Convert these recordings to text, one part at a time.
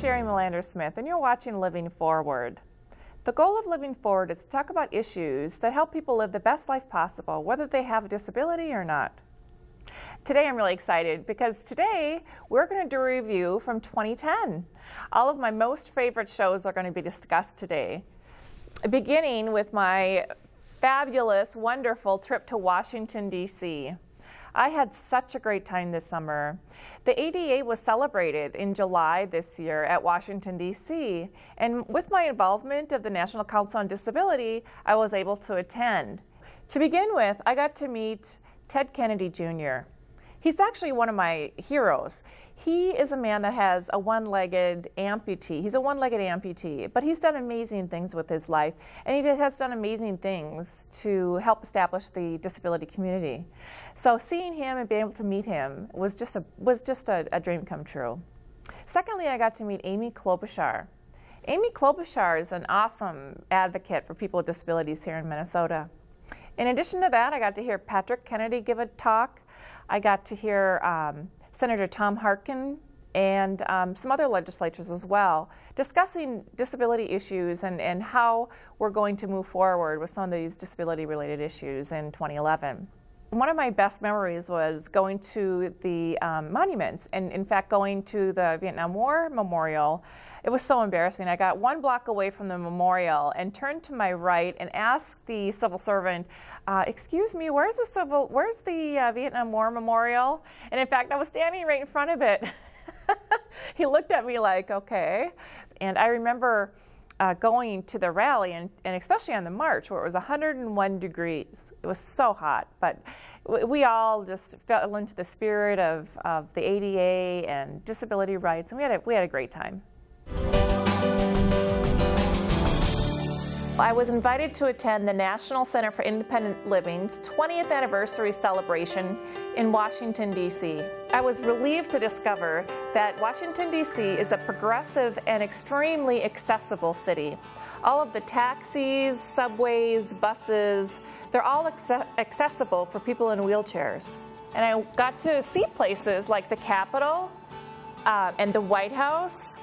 Sheri Melander-Smith, and you're watching Living Forward. The goal of Living Forward is to talk about issues that help people live the best life possible, whether they have a disability or not. Today I'm really excited because today we're going to do a review from 2010. All of my most favorite shows are going to be discussed today, beginning with my fabulous, wonderful trip to Washington, D.C. I had such a great time this summer. The ADA was celebrated in July this year at Washington, D.C., and with my involvement of the National Council on Disability, I was able to attend. To begin with, I got to meet Ted Kennedy Jr. He's actually one of my heroes. He is a man that has a one-legged amputee. He's a one-legged amputee, but he's done amazing things with his life, and he has done amazing things to help establish the disability community. So seeing him and being able to meet him was just a dream come true. Secondly, I got to meet Amy Klobuchar. Amy Klobuchar is an awesome advocate for people with disabilities here in Minnesota. In addition to that, I got to hear Patrick Kennedy give a talk. I got to hear Senator Tom Harkin and some other legislators as well, discussing disability issues and how we're going to move forward with some of these disability-related issues in 2011. One of my best memories was going to the monuments, and in fact going to the Vietnam War Memorial. It was so embarrassing. I got one block away from the memorial and turned to my right and asked the civil servant, excuse me, where's the Vietnam War Memorial? And in fact, I was standing right in front of it. He looked at me like, okay. And I remember going to the rally, and especially on the march, where it was 101 degrees. It was so hot, but we all just fell into the spirit of the ADA and disability rights, and we had a great time. I was invited to attend the National Center for Independent Living's 20th anniversary celebration in Washington, D.C. I was relieved to discover that Washington, D.C. is a progressive and extremely accessible city. All of the taxis, subways, buses, they're all accessible for people in wheelchairs. And I got to see places like the Capitol and the White House.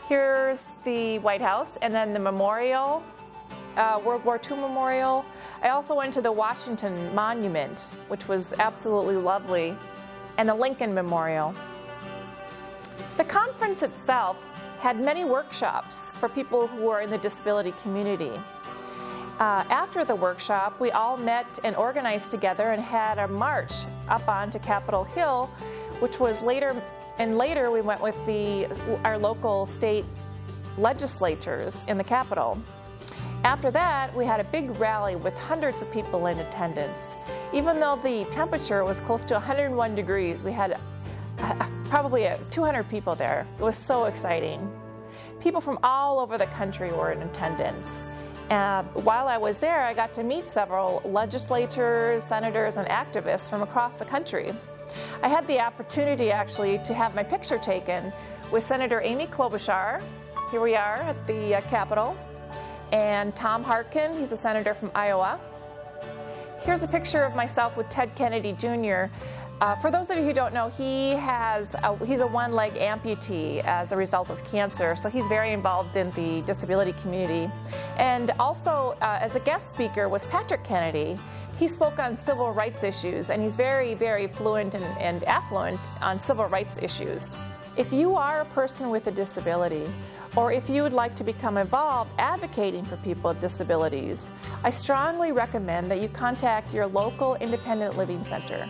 Here's the White House, and then the memorial, World War II memorial. I also went to the Washington Monument, which was absolutely lovely, and the Lincoln Memorial. The conference itself had many workshops for people who are in the disability community. After the workshop, we all met and organized together and had a march up onto Capitol Hill, which was later we went with our local state legislatures in the Capitol. After that, we had a big rally with hundreds of people in attendance. Even though the temperature was close to 101 degrees, we had probably 200 people there. It was so exciting. People from all over the country were in attendance. While I was there, I got to meet several legislators, senators, and activists from across the country. I had the opportunity actually to have my picture taken with Senator Amy Klobuchar. Here we are at the Capitol. And Tom Harkin, he's a senator from Iowa. Here's a picture of myself with Ted Kennedy Jr. For those of you who don't know, he's a one-leg amputee as a result of cancer, so he's very involved in the disability community. And also, as a guest speaker was Patrick Kennedy. He spoke on civil rights issues, and he's very, very fluent and affluent on civil rights issues. If you are a person with a disability, or if you would like to become involved advocating for people with disabilities, I strongly recommend that you contact your local independent living center.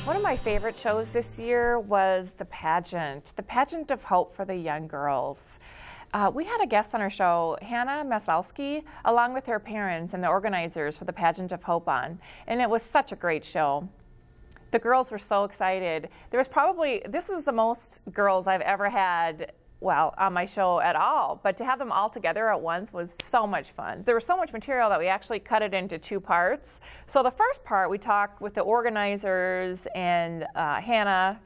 One of my favorite shows this year was the pageant of hope for the young girls. We had a guest on our show, Hannah Maslowski, along with her parents and the organizers for the Pageant of Hope on, and it was such a great show. The girls were so excited. This is the most girls I've ever had, well, on my show at all, but to have them all together at once was so much fun. There was so much material that we actually cut it into 2 parts. So the first part, we talked with the organizers and Hannah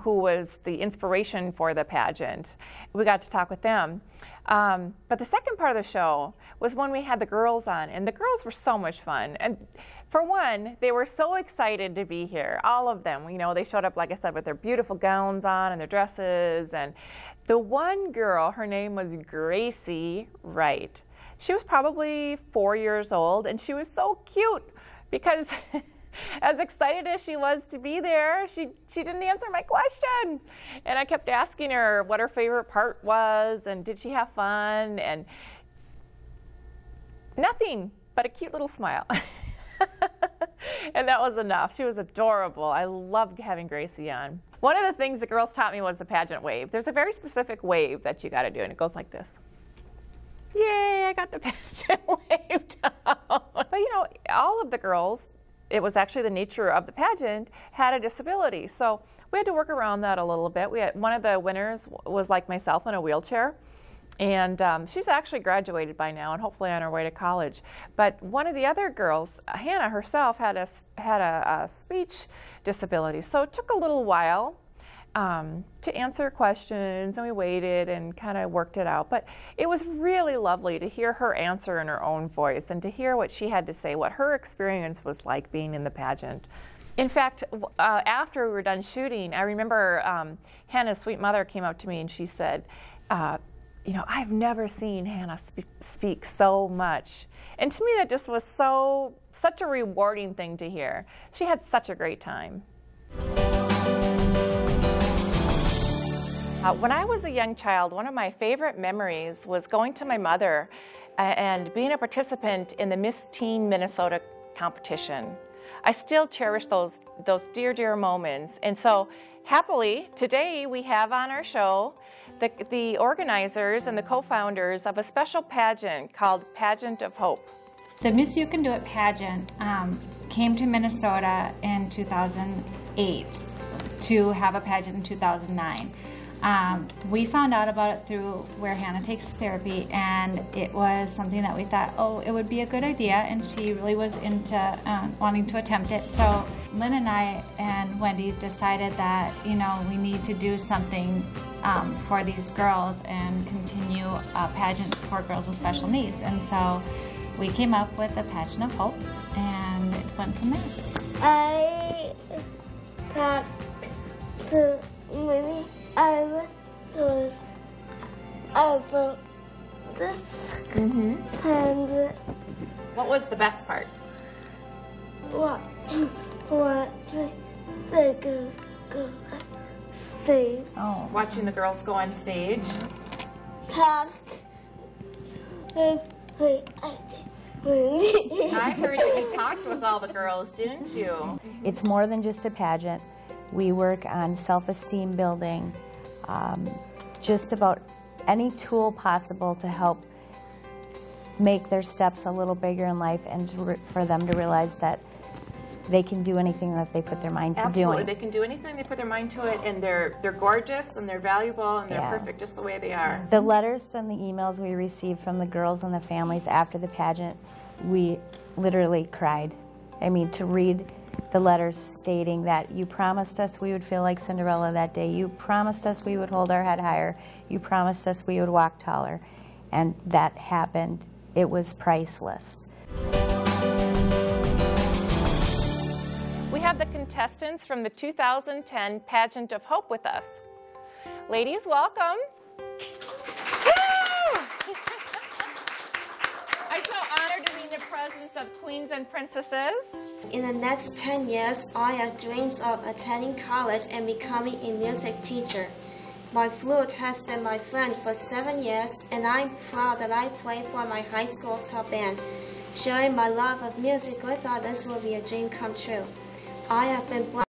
who was the inspiration for the pageant. We got to talk with them. But the second part of the show was when we had the girls on, and the girls were so much fun. And for one, they were so excited to be here, all of them. You know, they showed up, like I said, with their beautiful gowns on and their dresses. And the one girl, her name was Gracie Wright. She was probably 4 years old, and she was so cute because as excited as she was to be there, she didn't answer my question. And I kept asking her what her favorite part was, and did she have fun, and nothing but a cute little smile. And that was enough. She was adorable. I loved having Gracie on. One of the things the girls taught me was the pageant wave. There's a very specific wave that you got to do, and it goes like this. Yay, I got the pageant wave down. But you know, all of the girls, it was actually the nature of the pageant, had a disability. So we had to work around that a little bit. We had, one of the winners was like myself in a wheelchair. And she's actually graduated by now and hopefully on her way to college. But one of the other girls, Hannah herself, had a speech disability. So it took a little while to answer questions, and we waited and kind of worked it out. But it was really lovely to hear her answer in her own voice and to hear what she had to say, what her experience was like being in the pageant. In fact, after we were done shooting, I remember Hannah's sweet mother came up to me and she said, you know, I've never seen Hannah speak so much. And to me, that just was such a rewarding thing to hear. She had such a great time. When I was a young child, one of my favorite memories was going to my mother and being a participant in the Miss Teen Minnesota competition. I still cherish those dear, dear moments. And so happily, today we have on our show the organizers and the co-founders of a special pageant called Pageant of Hope. The Miss You Can Do It pageant came to Minnesota in 2008 to have a pageant in 2009. We found out about it through where Hannah takes therapy, and it was something that we thought, oh, it would be a good idea, and she really was into wanting to attempt it. So Lynn and I and Wendy decided that, you know, we need to do something for these girls and continue a pageant for girls with special needs. And so we came up with a Pageant of Hope, and it went from there. I talked to many other girls about this, and What was the best part? what they go stage. Oh, watching the girls go on stage. Talk with I heard that you talked with all the girls, didn't you? It's more than just a pageant. We work on self-esteem building, just about any tool possible to help make their steps a little bigger in life, and for them to realize that they can do anything that they put their mind to doing. Absolutely, they can do anything they put their mind to it, and they're gorgeous, and they're valuable, and they're perfect just the way they are. The letters and the emails we received from the girls and the families after the pageant, we literally cried. I mean, to read the letters stating that you promised us we would feel like Cinderella that day, you promised us we would hold our head higher, you promised us we would walk taller, and that happened. It was priceless. We have the contestants from the 2010 Pageant of Hope with us. Ladies, welcome. I'm so honored to be in the presence of queens and princesses. In the next 10 years, I have dreams of attending college and becoming a music teacher. My flute has been my friend for 7 years, and I'm proud that I play for my high school's top band. Sharing my love of music with others will be a dream come true. I have been blessed